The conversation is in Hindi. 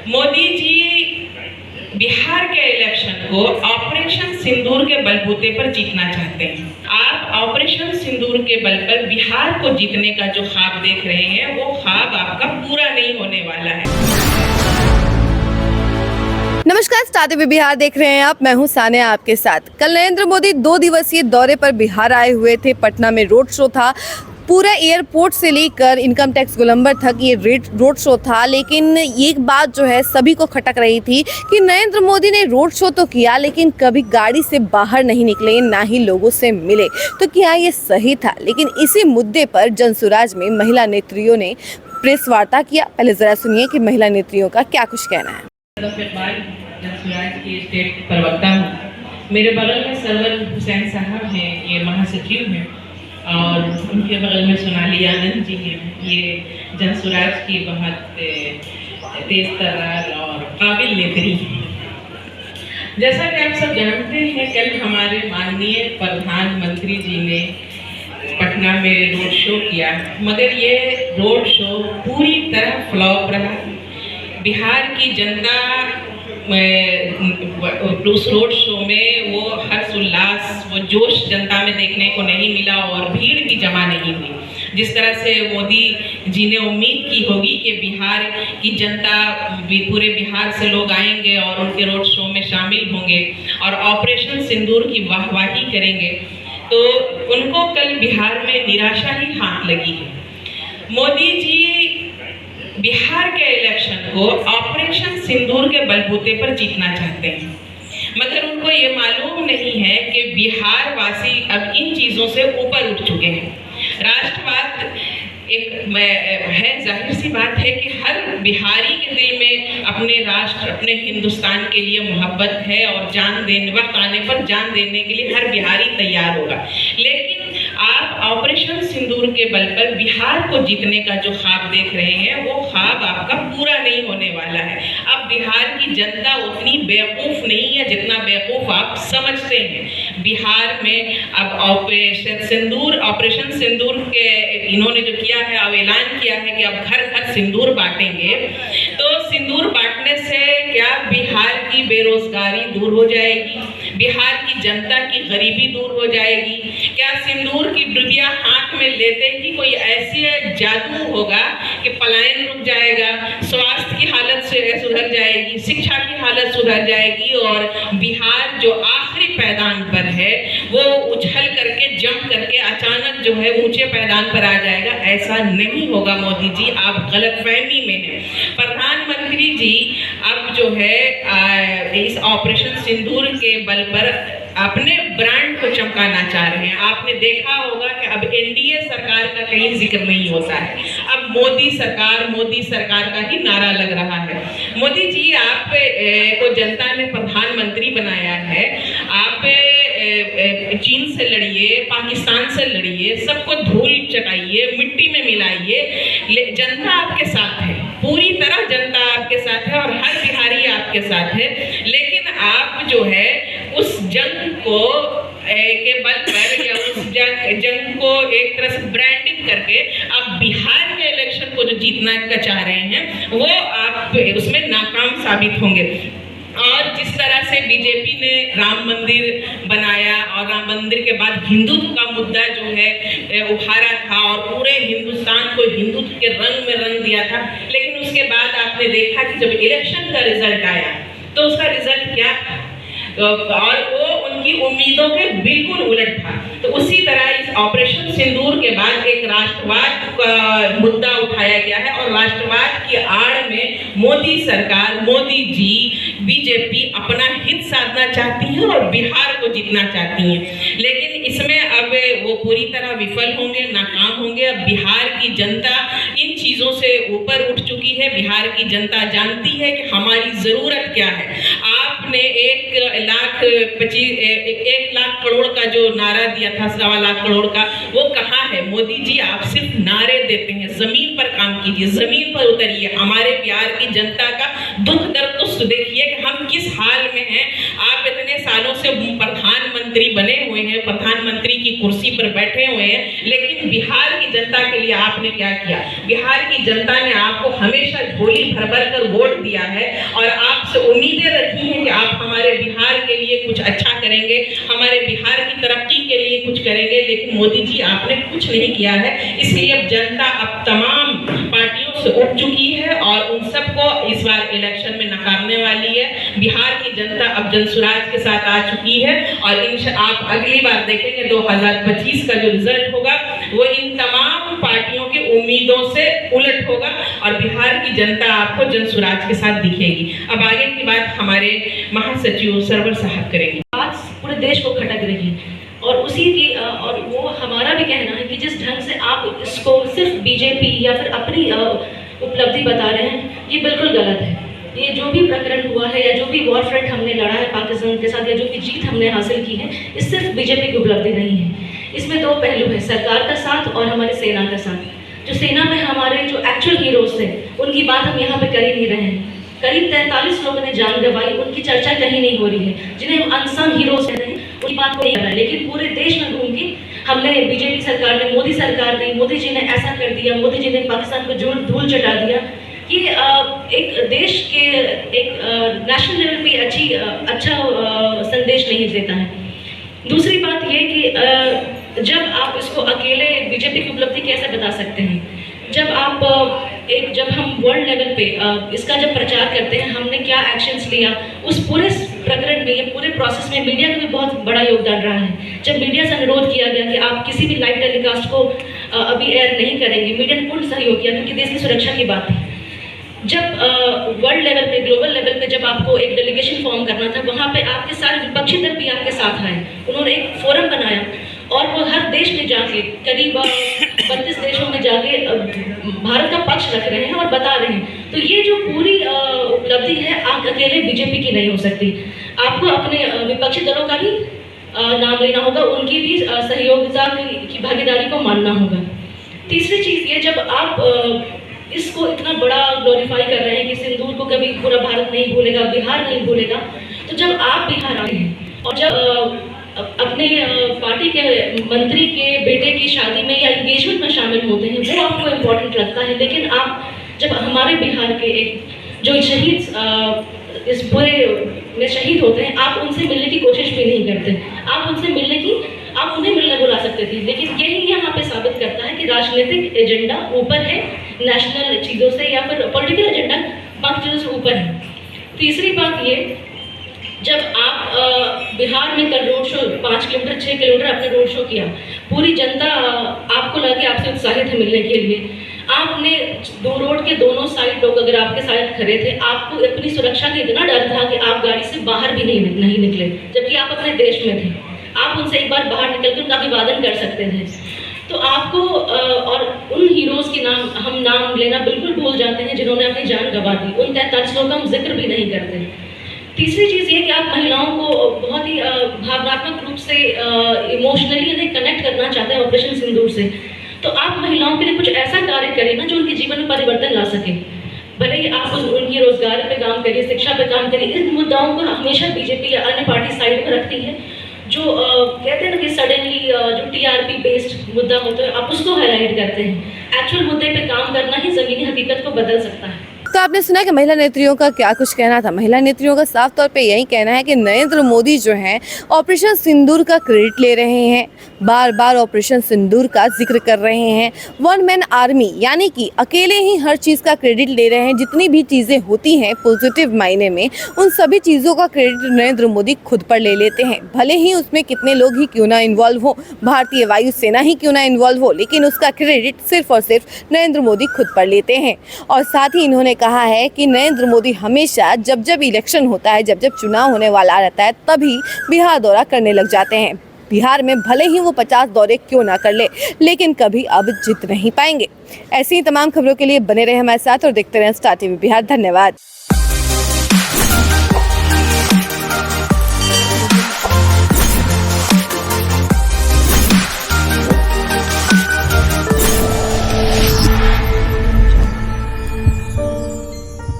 मोदी जी बिहार के इलेक्शन को ऑपरेशन सिंदूर के बलबूते पर जीतना चाहते हैं। आप ऑपरेशन सिंदूर के बल पर बिहार को जीतने का जो ख्वाब देख रहे हैं, वो ख्वाब आपका पूरा नहीं होने वाला है। नमस्कार, स्टार टीवी बिहार देख रहे हैं आप। मैं हूं सानिया आपके साथ। कल नरेंद्र मोदी 2 दिवसीय दौरे पर बिहार आए हुए थे। पटना में रोड शो था। पूरा एयरपोर्ट से लेकर इनकम टैक्स गोलंबर तक ये रोड शो था। लेकिन एक बात जो है सभी को खटक रही थी कि नरेंद्र मोदी ने रोड शो तो किया, लेकिन कभी गाड़ी से बाहर नहीं निकले, ना ही लोगों से मिले। तो क्या ये सही था? लेकिन इसी मुद्दे पर जनसुराज में महिला नेत्रियों ने प्रेस वार्ता किया। पहले जरा सुनिए कि महिला नेत्रियों का क्या कुछ कहना है। जनसुराज के स्टेट प्रवक्ता हूँ। मेरे बगल में सरवर हुसैन साहब हैं, ये महासचिव हैं, और उनके बगल में सोनाली आनंद जी हैं। ये जनसुराज की बहुत तेज तर्रार और काबिल नेत्री हैं। जैसा कि आप सब जानते हैं, कल हमारे माननीय प्रधानमंत्री जी ने पटना में रोड शो किया, मगर ये रोड शो पूरी तरह फ्लॉप रहा। बिहार की जनता उस रोड शो में वो हर्ष उल्लास, वो जोश जनता में देखने को नहीं मिला और भीड़ भी जमा नहीं हुई। जिस तरह से मोदी जी ने उम्मीद की होगी कि बिहार की जनता, पूरे बिहार से लोग आएंगे और उनके रोड शो में शामिल होंगे और ऑपरेशन सिंदूर की वाहवाही करेंगे, तो उनको कल बिहार में निराशा ही हाथ लगी है। मोदी जी बिहार के इलेक्शन को ऑपरेशन सिंदूर के बलबूते पर जीतना चाहते हैं, मगर उनको ये मालूम नहीं है कि बिहार वासी अब इन चीज़ों से ऊपर उठ चुके हैं। राष्ट्रवाद एक है, जाहिर सी बात है कि हर बिहारी के दिल में अपने राष्ट्र, अपने हिंदुस्तान के लिए मोहब्बत है और जान देने, वक्त आने पर जान देने के लिए हर बिहारी तैयार होगा। लेकिन आप ऑपरेशन सिंदूर के बल पर बिहार को जीतने का जो ख्वाब देख रहे हैं, वो ख्वाब आपका पूरा नहीं होने वाला है। अब बिहार की जनता उतनी बेवकूफ़ नहीं है जितना बेवकूफ़ आप समझते हैं। बिहार में अब ऑपरेशन सिंदूर के इन्होंने जो किया है, अब ऐलान किया है कि अब घर घर सिंदूर बांटेंगे। तो सिंदूर बांटने से क्या बिहार की बेरोजगारी दूर हो जाएगी? बिहार की जनता की गरीबी दूर हो जाएगी? क्या सिंदूर की डुबिया हाथ में लेते ही कोई ऐसे जादू होगा कि पलायन रुक जाएगा, स्वास्थ्य की हालत सुधर जाएगी, शिक्षा की हालत सुधर जाएगी और बिहार जो आखिरी पैदान पर है वो उछल करके, जंप करके अचानक जो है ऊंचे पैदान पर आ जाएगा? ऐसा नहीं होगा मोदी जी, आप गलतफहमी में हैं। प्रधानमंत्री जी अब जो है इस ऑपरेशन सिंदूर के बल पर अपने ब्रांड को चमकाना चाह रहे हैं। आपने देखा होगा कि अब एनडीए सरकार का कहीं जिक्र नहीं होता है, अब मोदी सरकार का ही नारा लग रहा है। मोदी जी, आप को जनता ने प्रधानमंत्री बनाया है। आप चीन से लड़िए, पाकिस्तान से लड़िए, सबको धूल चटाइए, मिट्टी में मिलाइए, जनता आपके साथ है, पूरी तरह जनता आपके साथ है और हर बिहारी आपके साथ है। लेकिन आप जो है उस जंग को के बल पर या उस जंग को एक तरह से ब्रांडिंग करके आप बिहार के इलेक्शन को जो जीतना का चाह रहे हैं, वो आप उसमें नाकाम साबित होंगे। और जिस तरह से बीजेपी ने राम मंदिर बनाया और राम मंदिर के बाद हिंदुत्व का मुद्दा जो है उभारा था और पूरे हिंदुस्तान को हिंदुत्व के रंग में रंग दिया था, लेकिन उसके बाद आपने देखा कि जब इलेक्शन का रिजल्ट आया तो उसका रिजल्ट क्या था, और वो उनकी उम्मीदों के बिल्कुल उलट था। तो उसी तरह इस ऑपरेशन सिंदूर के बाद एक राष्ट्रवाद का मुद्दा उठाया गया है और राष्ट्रवाद की आड़ में मोदी सरकार, मोदी जी, बीजेपी अपना हित साधना चाहती है और बिहार को जीतना चाहती है। लेकिन इसमें अब वो पूरी तरह विफल होंगे, नाकाम होंगे। अब बिहार की जनता इन चीज़ों से ऊपर उठ चुकी है। बिहार की जनता जानती है कि हमारी ज़रूरत क्या है। आपने 1 लाख करोड़ का जो नारा दिया था, 1.25 लाख करोड़ का, वो कहाँ है? मोदी जी, आप सिर्फ नारे देते हैं, जमीन पर काम कीजिए, जमीन पर उतरिए। हमारे बिहार की जनता का दुख दर्द तो देखिए कि हम किस हाल में हैं। आप इतने सालों से प्रधानमंत्री प्रधानमंत्री बने हुए हैं, प्रधानमंत्री की कुर्सी पर बैठे हुए हैं, लेकिन बिहार की जनता के लिए आपने क्या किया? बिहार की जनता ने आपको हमेशा झोली भर भर कर वोट दिया है और आपसे उम्मीदें रखी हैं कि आप हमारे बिहार के लिए कुछ अच्छा करेंगे, हमारे बिहार की तरक्की के लिए कुछ करेंगे, लेकिन मोदी जी आपने कुछ नहीं किया है। इसलिए अब जनता अब तमाम पार्टियों से उठ चुकी है और उन सबको इस बार इलेक्शन में नकारने वाली है। बिहार की जनता अब जनसुराज के साथ आ चुकी है और आप अगली बार देखेंगे 2025 का जो रिजल्ट होगा वो इन तमाम पार्टियों की उम्मीदों से उलट होगा और बिहार की जनता आपको जनसुराज के साथ दिखेगी। अब आगे की बात हमारे महासचिव सरवर साहब करेंगे। बात पूरे देश को खटक रही है और उसी की और वो हमारा भी कहना है कि जिस ढंग से आप इसको सिर्फ बीजेपी या फिर अपनी उपलब्धि बता रहे हैं, ये बिल्कुल गलत है। ये जो भी प्रकरण हुआ है या जो भी वॉर फ्रंट हमने लड़ा है पाकिस्तान के साथ या जो भी जीत हमने हासिल की है, ये सिर्फ बीजेपी की उपलब्धि नहीं है। इसमें दो पहलू है, सरकार का साथ और हमारी सेना का साथ। जो सेना में हमारे जो एक्चुअल हीरोज थे उनकी बात हम यहाँ पे कर ही नहीं रहे हैं। करीब 43 लोगों ने जान गंवाई, उनकी चर्चा कहीं नहीं हो रही है। जिन्हें हम अनसंग हीरोज कहते हैं उनकी बात को नहीं कर रहा है, लेकिन पूरे देश में घूम के हमने बीजेपी सरकार ने, मोदी सरकार ने, मोदी जी ने ऐसा कर दिया, मोदी जी ने पाकिस्तान को धूल चटा दिया कि एक देश के एक नेशनल लेवल पे अच्छा संदेश नहीं देता है। दूसरी बात ये कि जब आप इसको अकेले बीजेपी की उपलब्धि कैसे बता सकते हैं? जब हम वर्ल्ड लेवल पे इसका जब प्रचार करते हैं, हमने क्या एक्शंस लिया, उस पूरे प्रकरण में, ये पूरे प्रोसेस में मीडिया का भी बहुत बड़ा योगदान रहा है। जब मीडिया से अनुरोध किया गया कि आप किसी भी लाइव टेलीकास्ट को अभी एयर नहीं करेंगे, मीडिया ने पूर्ण सहयोग किया क्योंकि देश की सुरक्षा की बात है। जब वर्ल्ड लेवल पे, ग्लोबल लेवल पे जब आपको एक डेलीगेशन फॉर्म करना था, वहाँ पे आपके सारे विपक्षी दल भी आपके साथ आए। उन्होंने एक फोरम बनाया और वो हर देश में जाके, करीब 32 देशों में जाके भारत का पक्ष रख रहे हैं और बता रहे हैं। तो ये जो पूरी उपलब्धि है, आप अकेले बीजेपी की नहीं हो सकती। आपको अपने विपक्षी दलों का भी नाम लेना होगा, उनकी भी सहयोगिता की भागीदारी को मानना होगा। तीसरी चीज़ ये, जब आप इसको इतना बड़ा ग्लोरीफाई कर रहे हैं कि सिंदूर को कभी पूरा भारत नहीं भूलेगा, बिहार नहीं भूलेगा, तो जब आप बिहार आए हैं और जब अपने पार्टी के मंत्री के बेटे की शादी में या एंगेजमेंट में शामिल होते हैं, वो आपको इम्पोर्टेंट लगता है, लेकिन आप जब हमारे बिहार के एक जो शहीद इस पूरे में शहीद होते हैं, आप उनसे मिलने की कोशिश भी नहीं करते। आप उनसे मिलने की, आप उन्हें मिलने बुला सकते थे, लेकिन यही यहाँ पे साबित करता है कि राजनीतिक एजेंडा ऊपर है नेशनल चीज़ों से, या फिर पॉलिटिकल एजेंडा बाकी चीज़ों से ऊपर है। तीसरी बात ये, जब आप बिहार में कल रोड शो 5 किलोमीटर 6 किलोमीटर आपने रोड शो किया, पूरी जनता आपको लगे आपसे उत्साहित है मिलने के लिए। आपने दो रोड के दोनों साइड लोग अगर आपके साथ खड़े थे, आपको अपनी सुरक्षा का इतना डर था कि आप गाड़ी से बाहर भी नहीं निकले, जबकि आप अपने देश में थे। आप उनसे एक बार बाहर निकलकर उनका अभिवादन कर सकते थे। तो आपको और उन हीरोज़ के हम नाम लेना बिल्कुल भूल जाते हैं जिन्होंने अपनी जान गंवा दी। उन 43 लोगों का हम जिक्र भी नहीं करते। तीसरी चीज़ ये कि आप महिलाओं को बहुत ही भावनात्मक रूप से इमोशनली उन्हें कनेक्ट करना चाहते हैं ऑपरेशन सिंदूर से। तो आप महिलाओं के लिए कुछ ऐसा कार्य करें ना जो उनके जीवन में परिवर्तन ला सके। भले ही आप उनकी रोजगार पे काम करिए, शिक्षा पे काम करिए। इन मुद्दाओं को हमेशा बीजेपी या अन्य पार्टी साइड में रखती है। जो कहते हैं ना कि सडनली जो टीआरपी बेस्ड मुद्दा होता है, आप उसको हाईलाइट करते हैं। एक्चुअल मुद्दे पे काम करना ही ज़मीनी हकीकत को बदल सकता है। तो आपने सुना कि महिला नेत्रियों का क्या कुछ कहना था। महिला नेत्रियों का साफ तौर पे यही कहना है कि नरेंद्र मोदी जो हैं ऑपरेशन सिंदूर का क्रेडिट ले रहे हैं, बार बार ऑपरेशन सिंदूर का जिक्र कर रहे हैं। वन मैन आर्मी यानी कि अकेले ही हर चीज़ का क्रेडिट ले रहे हैं। जितनी भी चीज़ें होती हैं पॉजिटिव मायने में, उन सभी चीज़ों का क्रेडिट नरेंद्र मोदी खुद पर ले लेते हैं। भले ही उसमें कितने लोग ही क्यों ना इन्वॉल्व हो, भारतीय वायुसेना ही क्यों ना इन्वॉल्व हो, लेकिन उसका क्रेडिट सिर्फ और सिर्फ नरेंद्र मोदी खुद पर लेते हैं। और साथ ही इन्होंने कहा है कि नरेंद्र मोदी हमेशा जब जब इलेक्शन होता है, जब जब चुनाव होने वाला रहता है, तभी बिहार दौरा करने लग जाते हैं। बिहार में भले ही वो 50 दौरे क्यों ना कर ले, लेकिन कभी अब जीत नहीं पाएंगे। ऐसी ही तमाम खबरों के लिए बने रहे हमारे साथ और देखते रहें स्टार टीवी बिहार। धन्यवाद।